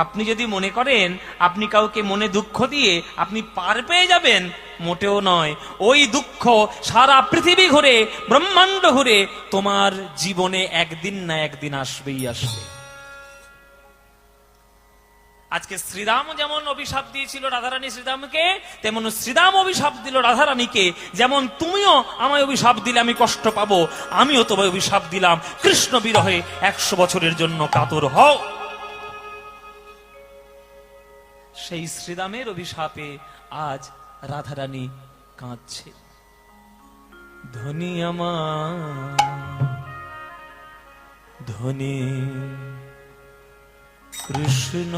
আপনি যদি মনে করেন আপনি কাউকে মনে দুঃখ দিয়ে আপনি পার পেয়ে যাবেন, মোটেও নয়। ওই দুঃখ সারা পৃথিবী ঘুরে, ব্রহ্মাণ্ড ঘুরে তোমার জীবনে একদিন না একদিন আসবেই আসবে। আজকে শ্রীরাম যেমন অভিশাপ দিয়েছিল রাধারানী শ্রীরামকে, তেমন শ্রীরাম অভিশাপ দিল রাধারানীকে। যেমন তুমিও আমায় অভিশাপ দিলে আমি কষ্ট পাবো, আমিও তোমায় অভিশাপ দিলাম, কৃষ্ণ বিরহে 100 বছরের জন্য কাতর হও। সেই শ্রীরামের অভিশাপে আজ রাধারানী কাঁদছে। ধনী আমার ধনী কৃষ্ণ,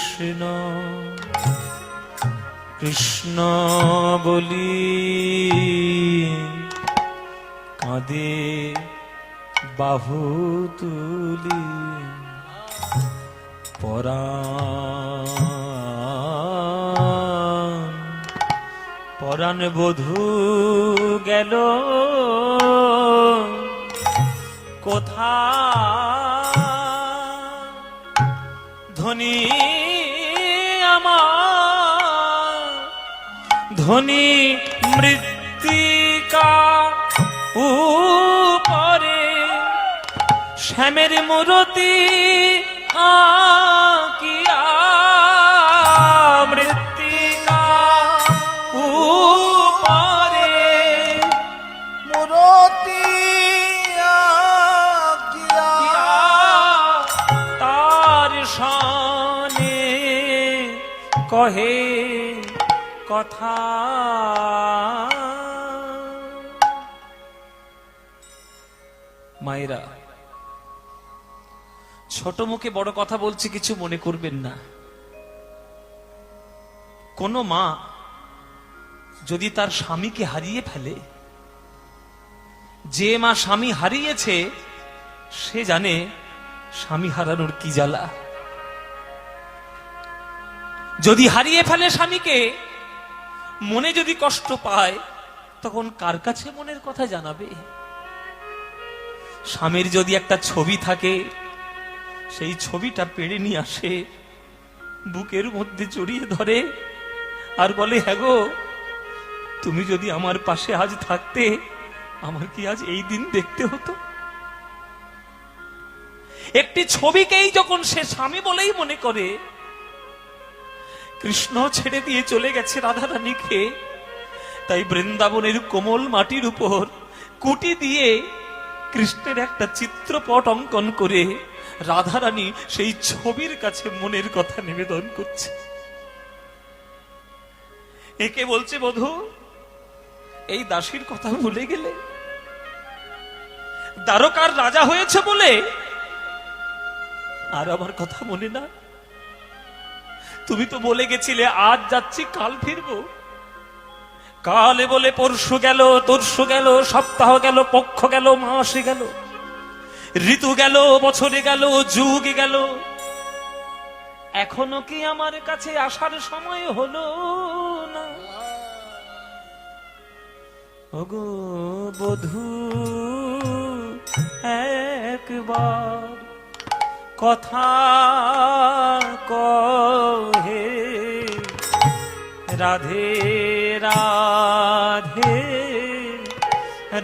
কৃষ্ণ কৃষ্ণ বলি কাঁদে বাহু তুলি, পরাণ বধূ গেল কোথা, ধনী আমার ধনী মৃত্তিকা উপরে শ্যামের মূরতি আঁকিয়া, মৃত্তিকা উপরে মূরতি আঁকিয়া, তার শানে কহে কথা। মায়েরা, ছোট মুখে বড় কথা বলছি, কিছু মনে করবেন না। কোন মা যদি তার স্বামীকে হারিয়ে ফেলে, যে মা স্বামী হারিয়েছে সে জানে স্বামী হারানোর কি জ্বালা। যদি হারিয়ে ফেলে স্বামীকে, মনে যদি কষ্ট পায়, তখন কার কাছে মনের কথা জানাবে? স্বামীর যদি একটা ছবি থাকে, সেই ছবিটা পেড়ে নিয়ে আসে, বুকের মধ্যে জড়িয়ে ধরে আর বলে, হ্যাঁ গো, তুমি যদি আমার পাশে আজ থাকতে, আমার কি আজ এই দিন দেখতে হতো? একটি ছবিকেই যখন সে স্বামী বলেই মনে করে, কৃষ্ণ ছেড়ে দিয়ে চলে গেছে রাধারানীকে, তাই বৃন্দাবনের কোমল মাটির উপর কুটি দিয়ে কৃষ্ণের একটা চিত্রপট অঙ্কন করে রাধারানী সেই ছবির কাছে মনের কথা নিবেদন করছে। একে বলছে, বধূ, এই দাসীর কথা ভুলে গেলে? দ্বারকার রাজা হয়েছে বলে আর আমার কথা মনে না? তুমি তো বলে গেছিলে আজ যাচ্ছি কাল ফিরবো। কালে বলে পরশু গেল, তরশু গেল, সপ্তাহ গেল, পক্ষ গেল, মাসে গেল, ঋতু গেল, বছরে গেল, যুগ গেল, এখনো কি আমার কাছে আসার সময় হলো না? ওগো বধূ, একবার কথা কহে, রাধে রাধে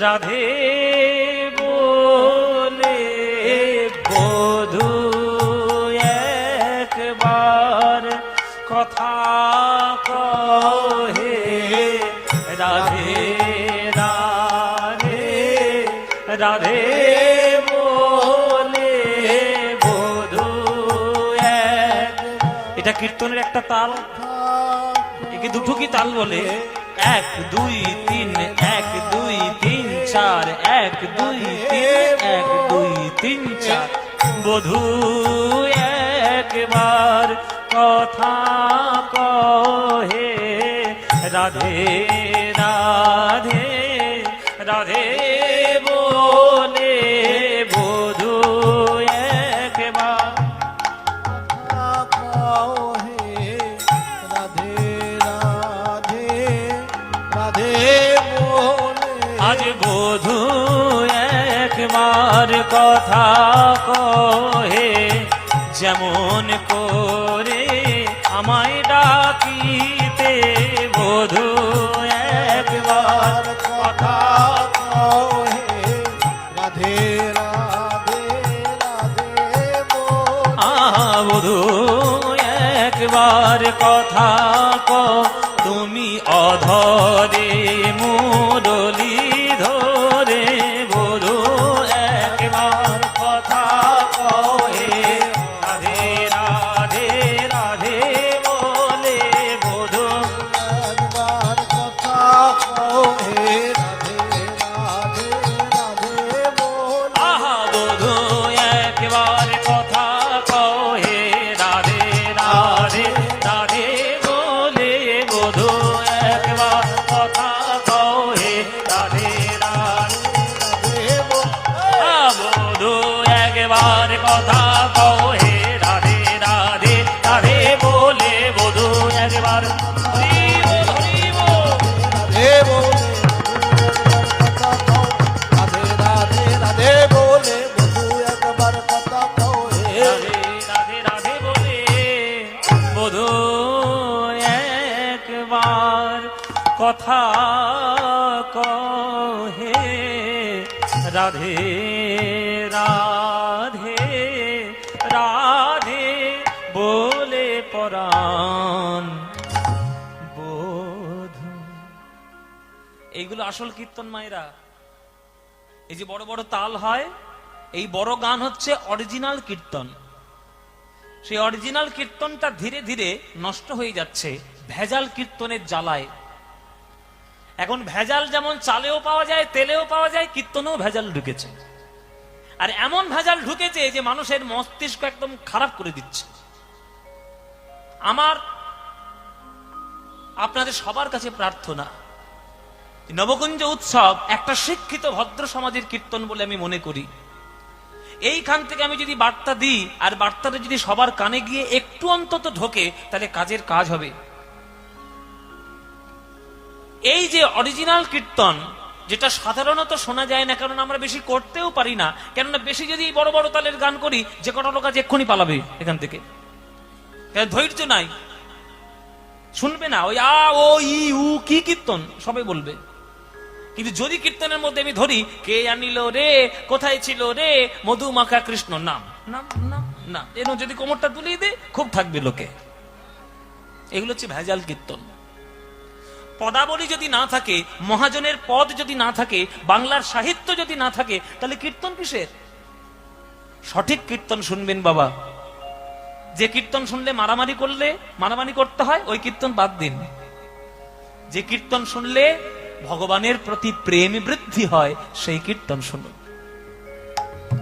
রাধে বলে বধূ একবার কথা কহে, রাধে রাধে রাধে বলে বধূ এক। এটা কীর্তনের একটা তাল, একে দুটো কি তাল বলে? 1 2 3, 1 2 3 4, 1 2 3, 1 2 3 4, বধূ একবার কথা কহে, রাধে রাধে রাধে বলে বধূ একবার কহে, রাধে রাধে রাধে আজ বধূ একবার কথা কহে, যেমন করে আমায় ডাকিতে বধূ একবার কথা কহে, রাধে রাধে রাধে বল। বধূ একবার কথা কও, তুমি অধরে মুরলি ধরে বধূ একবার কথা কহে, রাধে রাধে রাধে বলে বধূ একবার কথা কহে, রাধে রাধে রাধে বল। আহা বধূ একবার কথা কহে, রাধে রাধে রাধে বলে বধূ একবার কথা কহে, রাধে রাধে বধূ একবার কথা কহে, রাধে রাধে রাধে বলে বধূ একবার হরি বল, হরি বল। রাধে বলে কথা কও, রাধে রাধে রাধে বলে বধূ একবার কথা কহে। রাধে রাধে রাধে বলে বধূ একবার কথা কহে, রাধে রাধে রাধে বলে পরাণ বধূ। এইগুলো আসল কীর্তন মায়েরা। এই যে বড় বড় তাল হয়, এই বড় গান হচ্ছে অরিজিনাল কীর্তন। সেই অরিজিনাল কীর্তনটা ধীরে ধীরে নষ্ট হয়ে যাচ্ছে ভেজাল কীর্তনের জ্বালায়। এখন ভেজাল যেমন চালেও পাওয়া যায়, তেলেও পাওয়া যায়, কীর্তনেও ভেজাল ঢুকেছে। আর এমন ভেজাল ঢুকেছে যে মানুষের মস্তিষ্ক একদম খারাপ করে দিচ্ছে। আমার আপনাদের সবার কাছে প্রার্থনা, নবকুঞ্জ উৎসব একটা শিক্ষিত ভদ্র সমাজের কীর্তন বলে আমি মনে করি। এইখান থেকে আমি যদি বার্তা দিই, আর বার্তাটা যদি সবার কানে গিয়ে একটু অন্তত ঢোকে, তাহলে কাজের কাজ হবে। এই যে অরিজিনাল কীর্তন, যেটা সাধারণত শোনা যায় না, কারণ আমরা বেশি করতেও পারি না, কেননা বেশি যদি বড় বড় তালের গান করি, যে কটা লোক আজ এক্ষুনি পালাবে এখান থেকে, ধৈর্য নাই, শুনবে না। ওই আ ও ই উ কি কীর্তন সবাই বলবে। কিন্তু যদি কীর্তনের মধ্যে আমি ধরি, কে আনিল রে, কোথায় ছিল রে, মধুমাখা কৃষ্ণ, নাম নাম নাম না, এর যদি কোমরটা তুলিয়ে দে, খুব থাকবে লোকে। এগুলো হচ্ছে ভেজাল কীর্তন। পদাবলী যদি না থাকে, মহাজনের পদ যদি না থাকে, বাংলার সাহিত্য যদি না থাকে, তাহলে কীর্তন কিসের? সঠিক কীর্তন শুনবেন বাবা। যে কীর্তন শুনলে মারামারি করলে মারামারি করতে হয়, ওই কীর্তন বাদ দিন। যে কীর্তন শুনলে ভগবানের প্রতি প্রেম বৃদ্ধি হয়, সেই কীর্তন শুনুন।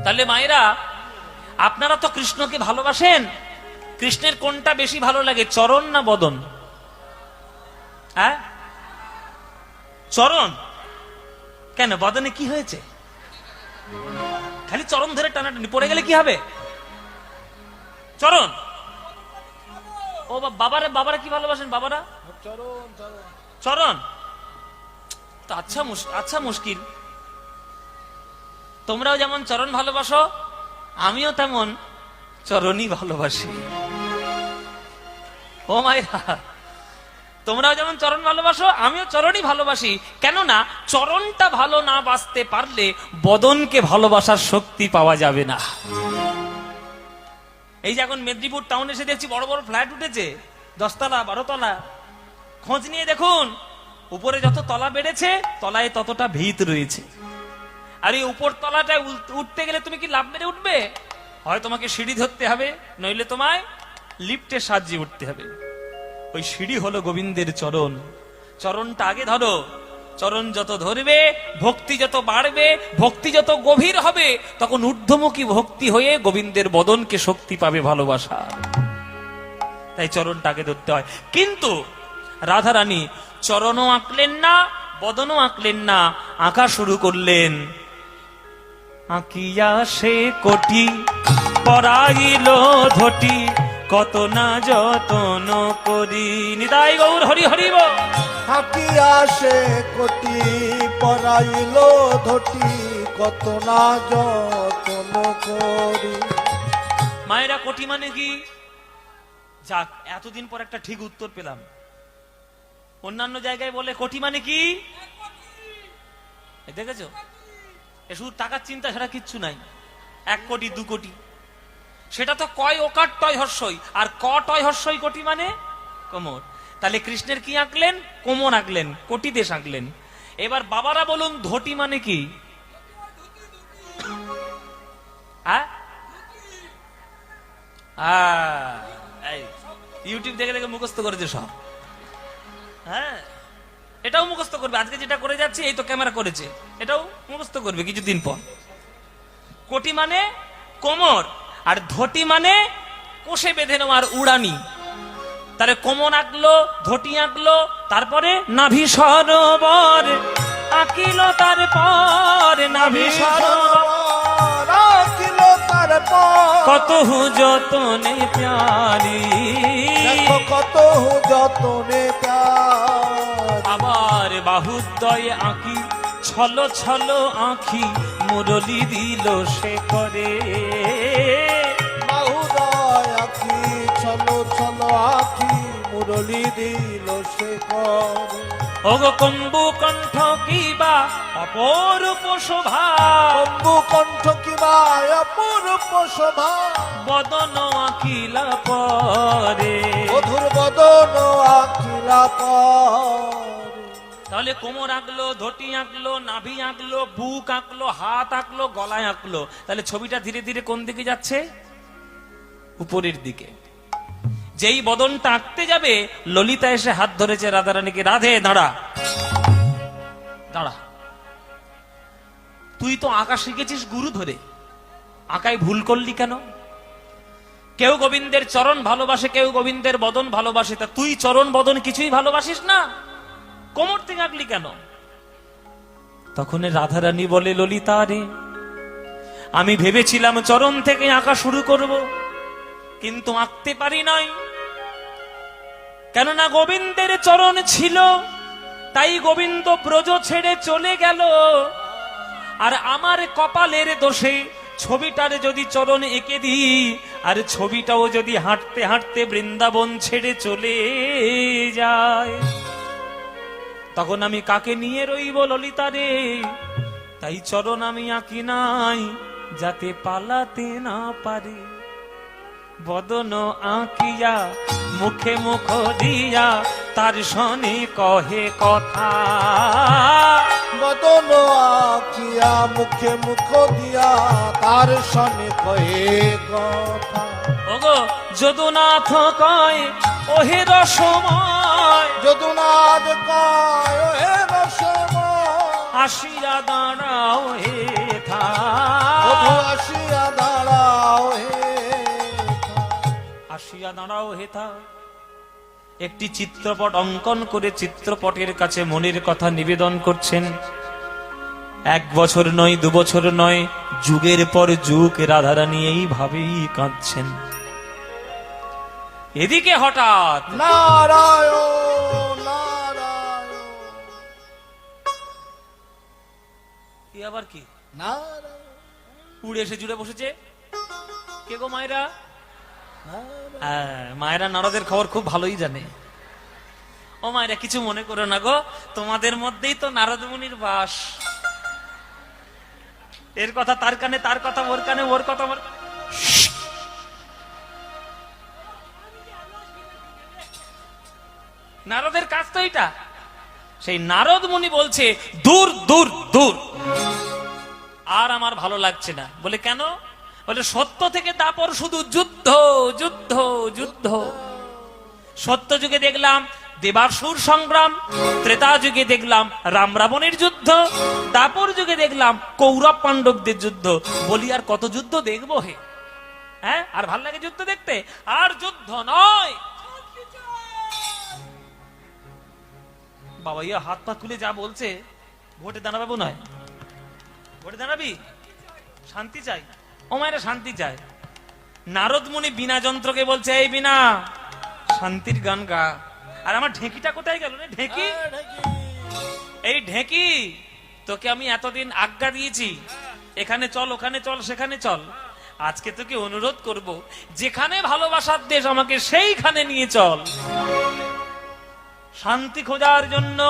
তাহলে মায়েরা, আপনারা তো কৃষ্ণকে ভালোবাসেন। কৃষ্ণের কোনটা বেশি ভালো লাগে, চরণ না বদন? হ্যাঁ, চরণ। কেন, বদনে কি হয়েছে? খালি চরণ ধরে টানাটানি, পড়ে গেলে কি হবে? চরণ। ও বাবারা, বাবারা কি ভালোবাসেন? বাবারা চরণ চরণ চরণ তো আচ্ছা মুশকিল। তোমরাও যেমন চরণ ভালোবাসো, আমিও তেমন চরণই ভালোবাসি। ও মায়েরা, তোমরাও যেমন চরণ ভালোবাসো, আমিও চরণই ভালোবাসি। কেননা চরণটা ভালো না বাসতে পারলে বদনকে ভালোবাসার শক্তি পাওয়া যাবে না। এই যে এখন মেদিনীপুর টাউনে এসে দেখছি বড় বড় ফ্ল্যাট উঠেছে, 10 তলা 12 তলা। খোঁজ নিয়ে দেখুন, উপরে যত তলা বেড়েছে, তলায় ততটা ভিত রয়েছে। আর এই উপর তলাটায় উঠতে গেলে তুমি কি লাফ মেরে উঠবে? হয় তোমাকে সিঁড়ি ধরতে হবে, নইলে তোমায় লিফটের সাহায্যে উঠতে হবে। ওই সিঁড়ি হলো গোবিন্দের চরণ। চরণটা আগে ধরো। চরণ যত ধরবে, ভক্তি যত বাড়বে, ভক্তি যত গভীর হবে, তখন ঊর্ধ্বমুখী ভক্তি হয়ে গোবিন্দের বদনকে শক্তি পাবে ভালোবাসা। তাই চরণটা আগে ধরতে হয়। কিন্তু রাধারানী চরণও আঁকলেন না, বদনও আঁকলেন না, আঁকা শুরু করলেন। আঁকিয়া সে কোটি পরাইল ধটি, কত না যতন করি। নিতাই গৌর হরি হরি বল। হাকিয়া সে কোটি পরাইল ধটি কত না যতন করি। মায়েরা কোটি মানে কি? যাক, এতদিন পর একটা ঠিক উত্তর পেলাম। অন্যান্য জায়গায় বলে কোটি মানে কি, দেখেছো? এ শুধু টাকার চিন্তা ছাড়া কিচ্ছু নাই। 1 কোটি 2 কোটি, সেটা তো কয় ওকার টয় হর্ষই, আর ক টয় হর্ষই কোটি মানে কোমর। তাহলে কৃষ্ণের কি আঁকলেন? কোমর আঁকলেন, কোটি দেশ আঁকলেন। এবার বাবারা বলুন ধটি মানে কি? হ্যাঁ, ইউটিউব দেখে দেখে মুখস্থ করেছে সব। হ্যাঁ, এটাও মুখস্থ করবে। আজকে যেটা করে যাচ্ছে এই তো ক্যামেরা করেছে, এটাও মুখস্থ করবে কিছুদিন পর। কোটি মানে কোমর, আর ধটি মানে কোষে বেঁধে নেওয়ার উড়ানি। তাহলে কোমর আঁকলো, ধটি আঁকলো, তারপরে নাভি সরোবর আঁকিল, তারপর নাভি সরোবর আঁকিল তারপর কত যতনে প্যারি, দেখো কত যতনে প্যার। আবার বাহুদ্বয়ে আঁকি ছল ছল আঁখি মুরলি দিল সে করে। বাহুদয় আঁখি ছলো ছলো আঁখি মুরলি দিল সে করে। ওগো কম্বু কণ্ঠ কিবা অপরূপ শোভা, কম্বু কণ্ঠ কিবা অপরূপ শোভা, বদন আঁকিলা পরে। মধুর বদন আঁকিলা পরে। তাহলে কোমর আঁকলো, ধটি আঁকলো, নাভি আঁকলো, বুক আঁকলো, হাত আঁকলো, গলায় আঁকলো। তাহলে ছবিটা ধীরে ধীরে কোন দিকে যাচ্ছে? উপরের দিকে। যেই বদনটা আঁকতে যাবে, ললিতা এসে হাত ধরেছে রাধারানীকে, রাধে দাঁড়া দাঁড়া, তুই তো আঁকা শিখেছিস গুরু ধরে, আঁকায় ভুল করলি কেন? কেউ গোবিন্দের চরণ ভালোবাসে, কেউ গোবিন্দের বদন ভালোবাসে, তা তুই চরণ বদন কিছুই ভালোবাসিস না, কোমর থেকে আঁকলি কেন? তখন রাধারানী বলে, ললিতা রে, আমি ভেবেছিলাম চরণ থেকে আঁকা শুরু করব, কিন্তু আঁকতে পারি নাই। কেননা গোবিন্দের চরণ ছিল, তাই গোবিন্দ ব্রজ ছেড়ে চলে গেল। আর আমার কপালের দোষে ছবিটার যদি চরণ এঁকে দিই, আর ছবিটাও যদি হাঁটতে হাঁটতে বৃন্দাবন ছেড়ে চলে যায়, তখন আমি কাকে নিয়ে রইব ললিতা রে? তাই চরণ আমি আঁকি নাই, যাতে পালাতে না পারে। বদন আঁকিয়া মুখে মুখ দিয়া তার শনি কহে কথা, বদন আঁকিয়া মুখে মুখ দিয়া তার সনে কয়ে কথা। ওগো যদুনাথ কয় ওহে রসময়, যদুনাথ কয় হে রসময়, আসিয়া দাঁড়াও হে থা, বধূ আসিয়া দাঁড়াও হে আসিয়া দাঁড়াও হেথা। একটি চিত্রপট অঙ্কন করে চিত্রপটের কাছে মনের কথা নিবেদন করছেন। 1 বছর নয়, 2 বছর নয়, যুগের পর যুগ রাধারানী এইভাবেই কাঁদছেন। এদিকে হঠাৎ নারায়ণ নারায়ণ, কি আবার কি নারায়ণ উড়ে এসে জুড়ে বসেছে। কে গো মায়েরা? নারায়ণ। হ্যাঁ, মায়েরা নারদের খবর খুব ভালোই জানে। ও মায়েরা, কিছু মনে করো না গো, তোমাদের মধ্যেই তো নারদ মুনির বাস। এর কথা তার কানে, তার কথা ওর কানে, ওর কথা ওর। নারদের কাজ তো এটা। সেই নারদ মুনি বলছে, দূর দূর দূর, আর আমার ভালো লাগছে না। বলে কেন? বলে সত্য থেকে তারপর শুধু যুদ্ধ যুদ্ধ যুদ্ধ। সত্য যুগে দেখলাম দেবাসুর সংগ্রাম, ত্রেতা যুগে দেখলাম রাম রাবণের যুদ্ধ, দাপর যুগে দেখলাম কৌরব পাণ্ডবদের যুদ্ধ। বলি আর কত যুদ্ধ দেখবো হে? হ্যাঁ, আর ভাল লাগে যুদ্ধ দেখতে? আর যুদ্ধ নয় বাবা। ইয়া হাত পা তুলে যা বলছে, ভোটে দাঁড়াবো নয়? ভোটে দাঁড়াবি? শান্তি চাই। ও মায়েরা শান্তি চায়। নারদ মুনি বিনা যন্ত্রকে বলছে, এই বিনা শান্তির গান গা। আর আমার ঢেঁকিটা কোথায় গেল রে ঢেঁকি? এই ঢেঁকি, তোকে আমি এতদিন আজ্ঞা দিয়েছি, এখানে চল, ওখানে চল, সেখানে চল। আজকে তোকে অনুরোধ করব, যেখানে ভালোবাসার দেশ আমাকে সেইখানে নিয়ে চল। শান্তি খোঁজার জন্য,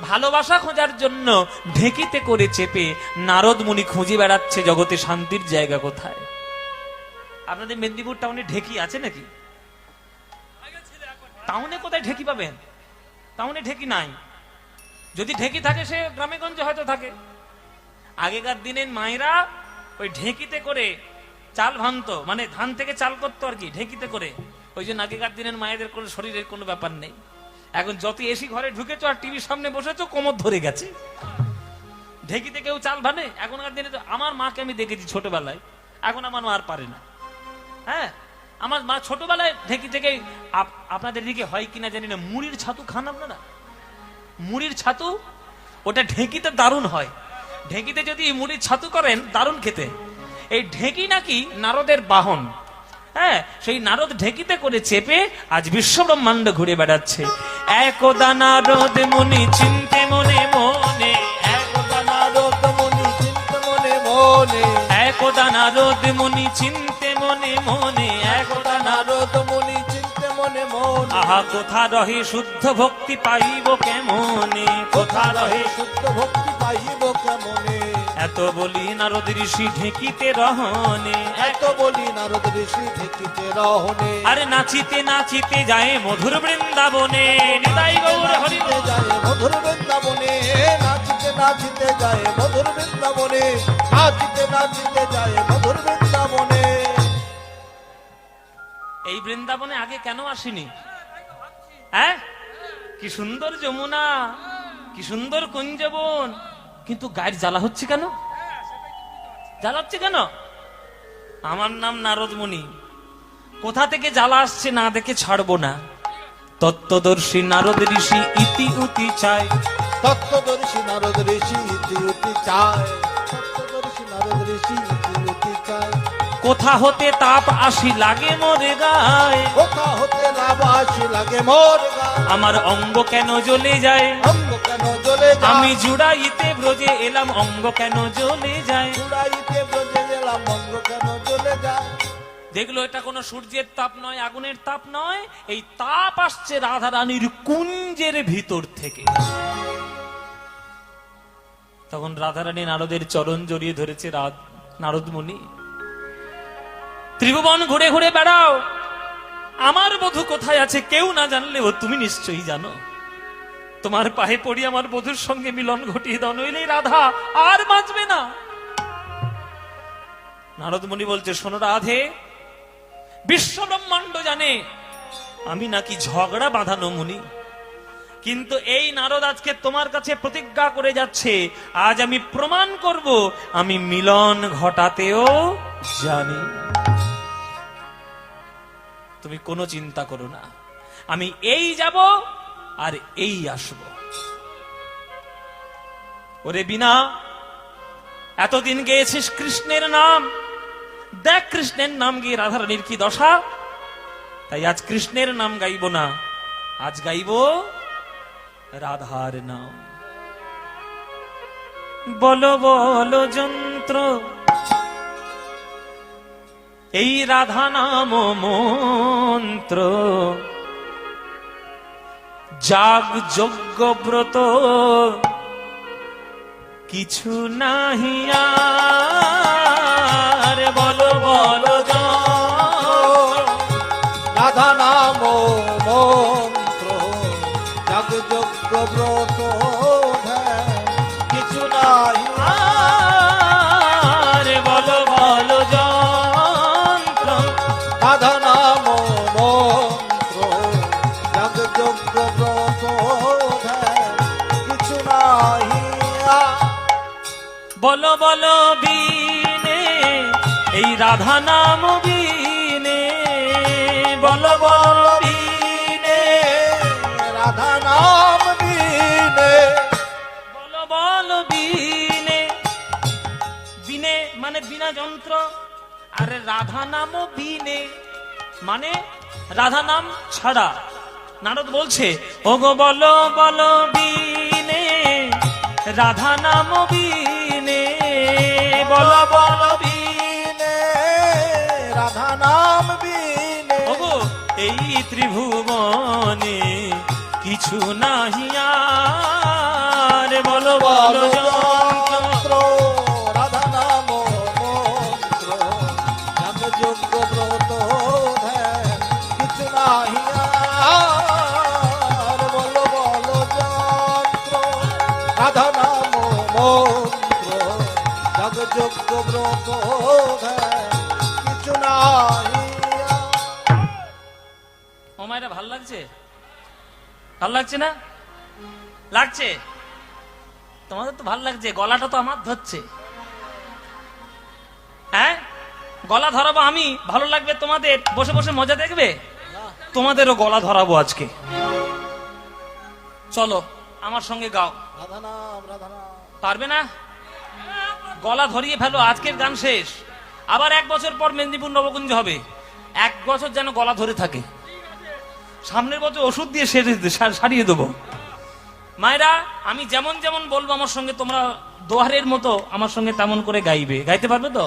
ভালোবাসা খোঁজার জন্য ঢেঁকিতে করে চেপে নারদ মুনি খুঁজে বেড়াচ্ছে জগতে শান্তির জায়গা কোথায়। আপনাদের মেদিনীপুর টাউনে ঢেঁকি আছে নাকি? টাউনে কোথায় ঢেঁকি পাবেন? টাউনে ঢেঁকি নাই। যদি ঢেঁকি থাকে সে গ্রামে গঞ্জে হয়তো থাকে। আগেকার দিনের মায়েরা ওই ঢেঁকিতে করে চাল ভাঙতো, মানে ধান থেকে চাল করতো আর কি, ঢেঁকিতে করে। ওই জন্য আগেকার দিনের মায়েদের কোনো শরীরের কোনো ব্যাপার নেই। এখন যত এসি ঘরে ঢুকেছো আর টিভির সামনে বসেছো, কোমর ধরে গেছে। ঢেঁকিতে কেউ চাল ভানে এখনকার দিনে? তো আমার মাকে আমি দেখেছি ছোটবেলায়, এখন আমার মা আর পারে না। হ্যাঁ, আমার মা ছোটবেলায় ঢেঁকি থেকে, আপনাদের দিকে হয় কিনা জানি না, মুড়ির ছাতু খান আপনারা? মুড়ির ছাতু ওটা ঢেঁকিতে দারুণ হয়। ঢেঁকিতে যদি মুড়ির ছাতু করেন দারুণ খেতে। এই ঢেঁকি নাকি নারদের বাহন। হ্যাঁ, সেই নারদ ঢেঁকিতে করে চেপে আজ বিশ্ব ব্রহ্মাণ্ড ঘুরে বেড়াচ্ছে। একদা নারদ মুনি চিন্তে মনে মনে, একদা নারদ মুনি চিন্তে মনে মনে, একদা নারদ মুনি চিন্তে মনে মনে, একদা নারদ মুনি চিন্তে মনে মনে। আহা কোথা রহে শুদ্ধ ভক্তি পাইব কেমনে, কোথা রহে শুদ্ধ ভক্তি পাইব কেমনে। এত বলি নারদ ঋষি ঢেঁকিতে রহনে, এত বলি নারদ ঋষি ঢেঁকিতে রহনে। আরে নাচিতে নাচিতে যায় মধুর বৃন্দাবনে, নিতাই গৌর হরি নাচিতে যায় মধুর বৃন্দাবনে, নাচিতে নাচিতে যায় মধুর বৃন্দাবনে, নাচিতে নাচিতে যায় মধুর বৃন্দাবনে। এই বৃন্দাবনে আগে কেন আসিনি? হ্যাঁ, কি সুন্দর যমুনা, কি সুন্দর কুঞ্জবন, কিন্তু গায়ের জ্বালা হচ্ছে কেন? জ্বালা হচ্ছে কেন? আমার নাম নারদ মুনি, কোথা থেকে জ্বালা আসছে না দেখে ছাড়বো না। তত্ত্বদর্শী নারদ ঋষি ইতি উতি চায়, তত্ত্বদর্শী নারদ ঋষি ইতি উতি চায়, তত্ত্বদর্শী নারদ ঋষি ইতি উতি চায়। কোথা হতে তাপ আসি লাগে মোরে গায়ে, কোথা হতে লাবাসী লাগে মোর গায়ে। আমার অঙ্গ কেন জ্বলে যায়, অঙ্গ কেন জ্বলে যায়। আমি জুড়াইতে ব্রজে এলাম, অঙ্গ কেন জ্বলে যায়। চূড়াইতে ব্রজে গেলাম, অঙ্গ কেন জ্বলে যায়। দেখলো এটা কোনো সূর্যের তাপ নয়, আগুনের তাপ নয়, এই তাপ আসছে রাধা রানীর কুঞ্জের ভিতর থেকে। তখন রাধা রানী নারদের চরণ জড়িয়ে ধরেছে। নারদ মুনি, ত্রিভুবন ঘুরে ঘুরে বেড়াও, আমার বধূ কোথায় আছে কেউ না জানলেও তুমি নিশ্চয়ই জানো। তোমার পায়ে পড়ি আমার বধূর সঙ্গে মিলন ঘটিয়ে দাও, নইলে রাধা আর বাঁচবে না। নারদ মুনি বলছে, শোনো রাধে, বিশ্ব ব্রহ্মাণ্ড জানে আমি নাকি ঝগড়া বাঁধানো মুনি, কিন্তু এই নারদ আজকে তোমার কাছে প্রতিজ্ঞা করে যাচ্ছে, আজ আমি প্রমাণ করব আমি মিলন ঘটাতেও জানি। তুমি কোনো চিন্তা করো না, আমি এই যাব আর এই আসব। ওরে বিনা, এতদিন গেয়েছিস কৃষ্ণের নাম, দেখ কৃষ্ণের নাম গিয়ে রাধারানীর কি দশা। তাই আজ কৃষ্ণের নাম গাইব না, আজ গাইব রাধার নাম। বলো বলো যন্ত্র এই রাধা নাম মন্ত্র, যাগ যজ্ঞ ব্রত কিছু নাহি আর। বলো বলো রাধা নাম মন্ত্র, যাগ যজ্ঞ ব্রত কিছু নাই আর। বলো বলো যন্ত্র রাধা নাম মন্ত্র, যাগ যজ্ঞ ব্রত কিছু নাই। বলো বলো বিনে এই রাধা নাম বিনে, বলো বলো বিনে রাধা নাম বিনে, বলো বলো বিনে। বিনে মানে বিনা যন্ত্র, আর রাধা নাম বিনে মানে রাধা নাম ছাড়া। নারদ বলছে ওগো বলো বলো বিনে রাধা নাম বিনে, বলো বলো বিনে রাধা নাম বিনে, ওগো এই ত্রিভুবনে কিছু নাহি আর, বলো বলো যন্ত্র, রাধা নাম মন্ত্র, যাগ যোগ্য ব্রত ধ্যান, কিছু নাহি আর। বলো বলো যন্ত্র, রাধা নাম মন্ত্র, যাগ যোগ্য ব্রত ধ্যান, কিছু নাহি আর। ও মায়েরা ভাল লাগছে? ভাল লাগছে না? লাগছে? তোমাদের তো ভাল লাগছে, গলাটা তো আমার ধরছে। হ্যাঁ, গলা ধরাবো আমি, ভালো লাগবে তোমাদের, বসে বসে মজা দেখবে, তোমাদেরও গলা ধরাবো আজকে। চলো আমার সঙ্গে গাও। রাধা নাম রাধা নাম। পারবে না? গলা ধরিয়ে ফেলো, আজকের গান শেষ। আবার 1 বছর পর মেদিনীপুর নবকুঞ্জ হবে, 1 বছর যেন গলা ধরে থাকে। সামনের বছর ওষুধ দিয়ে সারিয়ে দেবো। মায়েরা আমি যেমন যেমন বলবো আমার সঙ্গে তোমরা দোহারের মতো আমার সঙ্গে তেমন করে গাইবে। গাইতে পারবে তো?